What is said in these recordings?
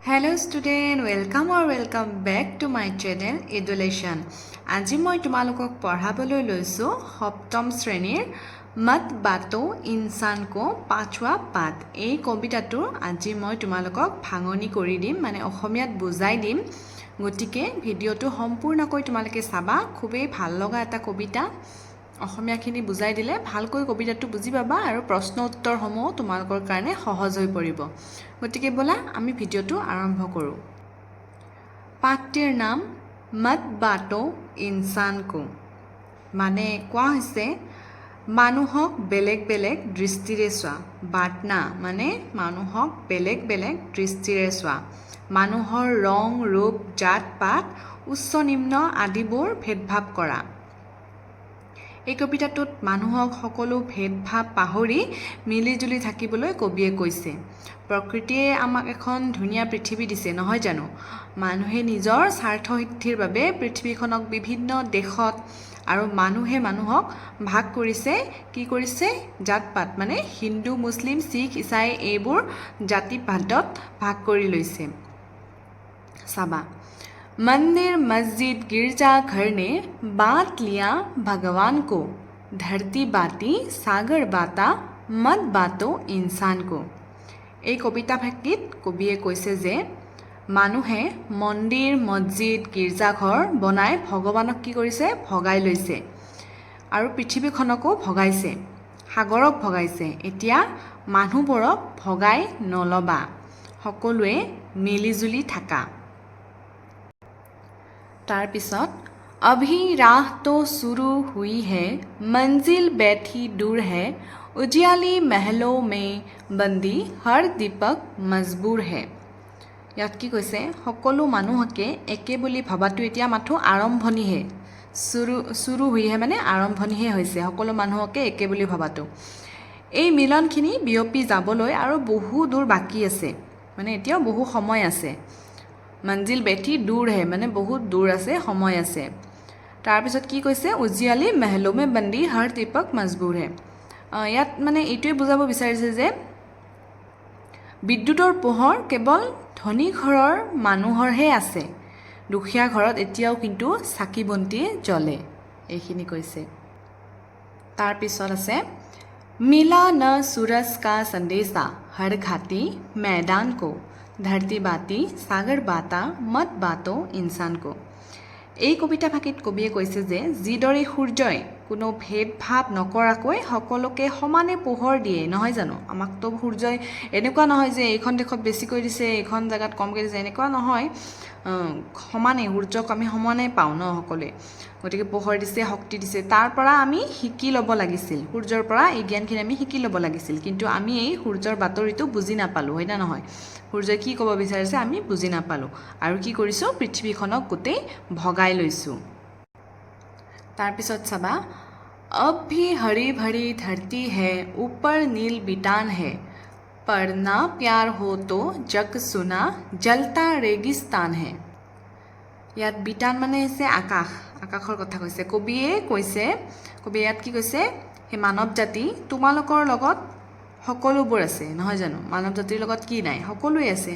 Hello student, welcome back to my channel Education. আজি মই তোমালোকক পঢ়াবলৈ লৈছো সপ্তম শ্ৰেণীৰ মত বাতো ইনসান কো পাঁচवा পাঠ। এই কবিতাটো আজি মই তোমালোকক ভাঙনি কৰি দিম, মানে অসমীয়াত বুজাই দিম। গতিকে ভিডিওটো সম্পূৰ্ণকৈ তোমালোকে চাবা। খুবেই ভাল লগা এটা কবিতা। অসমীয়াখিনি বুজাই দিলে ভালকৈ কবিতাটো বুজি পাবা আৰু প্ৰশ্ন উত্তৰসমূহ তোমালোকৰ কাৰণে সহজ হৈ পৰিব। গতিকে বলা আমি ভিডিওটো আৰম্ভ কৰোঁ। পাঠটিৰ নাম মত বাটো ইনসান কো, মানে কোৱা হৈছে মানুহক বেলেগ বেলেগ দৃষ্টিৰে চোৱা। বাটনা মানে মানুহক বেলেগ বেলেগ দৃষ্টিৰে চোৱা। মানুহৰ ৰং ৰূপ জাত পাত উচ্চ নিম্ন আদিবোৰ ভেদভাৱ কৰা। এই কবিতাটোত মানুহক সকলো ভেদভাৱ পাহৰি মিলিজুলি থাকিবলৈ কবিয়ে কৈছে। প্ৰকৃতিয়ে আমাক এখন ধুনীয়া পৃথিৱী দিছে, নহয় জানো? মানুহে নিজৰ স্বাৰ্থ সিদ্ধিৰ বাবে পৃথিৱীখনক বিভিন্ন দেশত আৰু মানুহে মানুহক ভাগ কৰিছে। কি কৰিছে? জাতপাত, মানে হিন্দু মুছলিম শিখ ইছাই এইবোৰ জাতিপাতত ভাগ কৰি লৈছে। চাবা, मंदिर मस्जिद गिरजा घर ने बांट लिया भगवान को, धरती बाती सागर बाता मत बातो इंसान को। এই কবিতা ভাগিত কবিয়ে কৈছে যে মানুহে মন্দিৰ মছজিদ গীৰ্জাঘৰ বনাই ভগৱানক কি কৰিছে? ভগাই লৈছে আৰু পৃথিৱীখনকো ভগাইছে, সাগৰক ভগাইছে। এতিয়া মানুহবোৰক ভগাই নলবা, সকলোৱে মিলিজুলি থাকা। तार पिছত अभी राह तो शुरू हुई है, मंजिल बैठी दूर है, उजियाली महलों में बंदी हर दीपक मजबूर है। ইয়াত কি কৈছে? সকলো মানুহকে একে বুলি ভাবাটো এতিয়া মাথো আৰম্ভণিহে। শুৰু হুইহে মানে আৰম্ভণিহে হৈছে সকলো মানুহকে একে বুলি ভাবাটো। এই মিলনখিনি বিয়পি যাবলৈ আৰু বহু দূৰ বাকী আছে, মানে এতিয়াও বহু সময় আছে। মঞ্জিল বেঠি দূৰ হে মানে বহুত দূৰ আছে, সময় আছে। তাৰপিছত কি কৈছে? উজিয়ালি মেহলমে বন্দী হৰ দীপক মজবুৰ হে। ইয়াত মানে এইটোৱে বুজাব বিচাৰিছে যে বিদ্যুতৰ পোহৰ কেৱল ধনী ঘৰৰ মানুহৰহে আছে, দুখীয়া ঘৰত এতিয়াও কিন্তু চাকি বন্তি জ্বলে, এইখিনি কৈছে। তাৰপিছত আছে মিলা ন সুৰজ কা সন্দেশা হৰ ঘাটি मैदान को, धरती बाती सागर बाता मत बातो इंसान को। এই কবিতা ভাগিত কবিয়ে কৈছে যে যিদৰে সূৰ্যই কোনো ভেদভাৱ নকৰাকৈ সকলোকে সমানে পোহৰ দিয়ে, নহয় জানো? আমাকতো সূৰ্যই এনেকুৱা নহয় যে এইখন দেশত বেছিকৈ দিছে এইখন জেগাত কমকৈ দিছে, এনেকুৱা নহয়। সমানে সূৰ্যক আমি সমানে পাওঁ ন সকলোৱে। গতিকে পোহৰ দিছে, শক্তি দিছে, তাৰ পৰা আমি শিকি ল'ব লাগিছিল। সূৰ্যৰ পৰা এই জ্ঞানখিনি আমি শিকি ল'ব লাগিছিল, কিন্তু আমি এই সূৰ্যৰ বাতৰিটো বুজি নাপালোঁ, হয় না নহয়? সূৰ্যই কি ক'ব বিচাৰিছে আমি বুজি নাপালোঁ আৰু কি কৰিছোঁ? পৃথিৱীখনক গোটেই ভগাই লৈছোঁ। তাৰপিছত চাবা, अब भी हरी भरी धरती है, ऊपर नील बिटान है, पर ना प्यार हो तो जग सुना जलता रेगिस्तान है। ইয়াত বিটান মানে হৈছে আকাশ, আকাশৰ কথা কৈছে। কবিয়ে ইয়াত কি কৈছে? সেই মানৱ জাতি তোমালোকৰ লগত সকলোবোৰ আছে, নহয় জানো? মানৱ জাতিৰ লগত কি নাই? সকলোৱে আছে।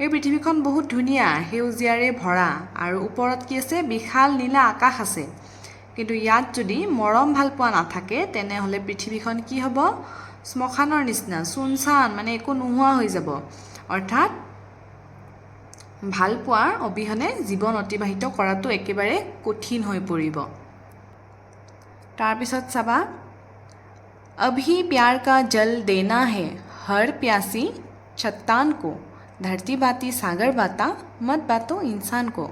এই পৃথিৱীখন বহুত ধুনীয়া, সেউজীয়াৰে ভৰা আৰু ওপৰত কি আছে? বিশাল নীলা আকাশ আছে। কিন্তু ইয়াত যদি মৰম ভাল পোৱা নাথাকে তেনেহ'লে পৃথিৱীখন কি হ'ব? শ্মশানৰ নিচিনা, চুনচান, মানে একো নোহোৱা হৈ যাব। অৰ্থাৎ ভাল পোৱাৰ অবিহনে জীৱন অতিবাহিত কৰাটো একেবাৰে কঠিন হৈ পৰিব। তাৰপিছত চাবা, अभी प्यार का जल देना है हर प्यासी चट्टान को, धरती बाती सागर बाता मत बातो इंसान को।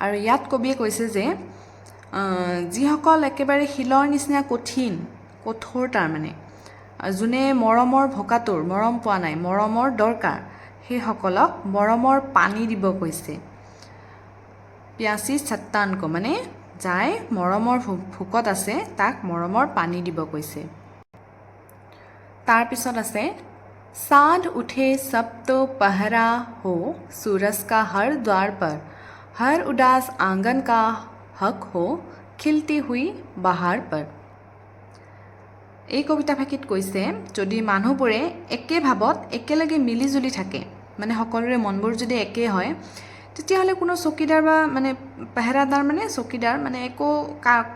আৰু ইয়াত কবিয়ে কৈছে যে যিসকল একেবাৰে শিলৰ নিচিনা কঠোৰ, তাৰমানে যোনে মৰমৰ ভোকাটোৰ, মৰম পোৱা নাই, মৰমৰ দৰকাৰ, সেইসকলক মৰমৰ পানী দিব কৈছে। প্যাসী চট্টানকো মানে যাই মৰমৰ ভোকত আছে তাক মৰমৰ পানী দিব কৈছে। তাৰপিছত আছে साँझ उठे सब तो पहरा हो, सूरज का हर द्वार पर, हर उदास आंगन का हक हो, खिलती हुई बहार पर। এই কবিতা ভাগিত কৈছে যদি মানুহবোৰে একে ভাৱত একেলগে মিলিজুলি থাকে, মানে সকলোৰে মনবোৰ যদি একে হয় তেতিয়াহ'লে কোনো চকীদাৰ বা মানে পেহেৰাদাৰ মানে চকীদাৰ মানে একো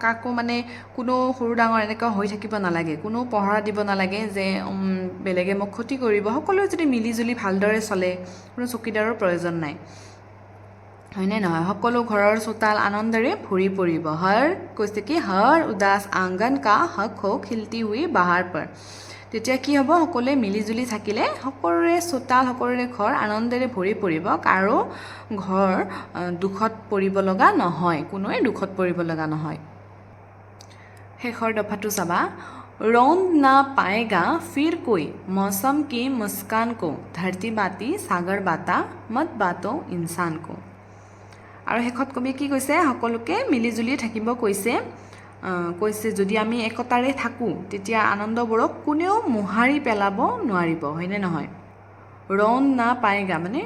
কাকো মানে কোনো সৰু ডাঙৰ এনেকুৱা হৈ থাকিব নালাগে, কোনো পহৰা দিব নালাগে যে বেলেগে মোক ক্ষতি কৰিব। সকলোৱে যদি মিলিজুলি ভালদৰে চলে কোনো চকীদাৰৰ প্ৰয়োজন নাই, হয়নে নহয়? সকলো ঘৰৰ চোতাল আনন্দেৰে ভৰি পৰিব। হৰ কৈছে কি হৰ উদাস আংগন কা হক হো খিলতি হুই বাহাৰ পৰ। তেতিয়া কি হ'ব? সকলোৱে মিলিজুলি থাকিলে সকলোৰে চোতাল সকলোৰে ঘৰ আনন্দেৰে ভৰি পৰিব, কাৰো ঘৰ দুখত পৰিব লগা নহয়, কোনোৱে দুখত পৰিব লগা নহয়। শেষৰ দফাটো চাবা, रौंद ना पाएगा फिर कोई मौसम की मुस्कान को धरती बाती सागर बाता मत बातो इंसान को। আৰু শেষত কবি কি কৈছে? সকলোকে মিলিজুলি থাকিব কৈছে। কৈছে যদি আমি একতাৰে থাকোঁ তেতিয়া আনন্দবোৰক কোনেও মোহাৰি পেলাব নোৱাৰিব, হয়নে নহয়? ৰৌন্দ না পায়েগা মানে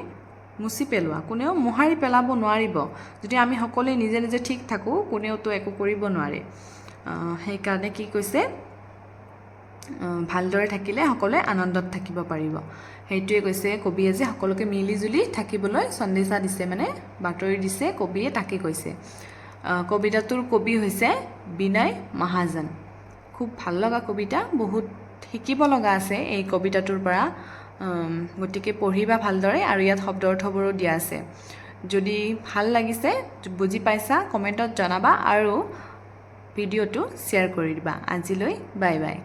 মুচি পেলোৱা, কোনেও মোহাৰি পেলাব নোৱাৰিব। যদি আমি সকলোৱে নিজে নিজে ঠিক থাকোঁ কোনেওতো একো কৰিব নোৱাৰে। সেইকাৰণে কি কৈছে? ভালদৰে থাকিলে সকলোৱে আনন্দত থাকিব পাৰিব। সেইটোৱে কৈছে কবিয়ে যে সকলোকে মিলিজুলি থাকিবলৈ সন্দেশা দিছে, মানে বাতৰি দিছে কবিয়ে, তাকে কৈছে। কবিতাটোৰ কবি হৈছে বিনয় মহাজন। খুব ভাল লগা কবিতা, বহুত শিকিব লগা আছে এই কবিতাটোৰ পৰা। গতিকে পঢ়িবা ভালদৰে, আৰু ইয়াত শব্দ অৰ্থবোৰো দিয়া আছে। যদি ভাল লাগিছে, বুজি পাইছা, কমেণ্টত জনাবা আৰু ভিডিঅ'টো শ্বেয়াৰ কৰি দিবা। আজিলৈ বাই বাই।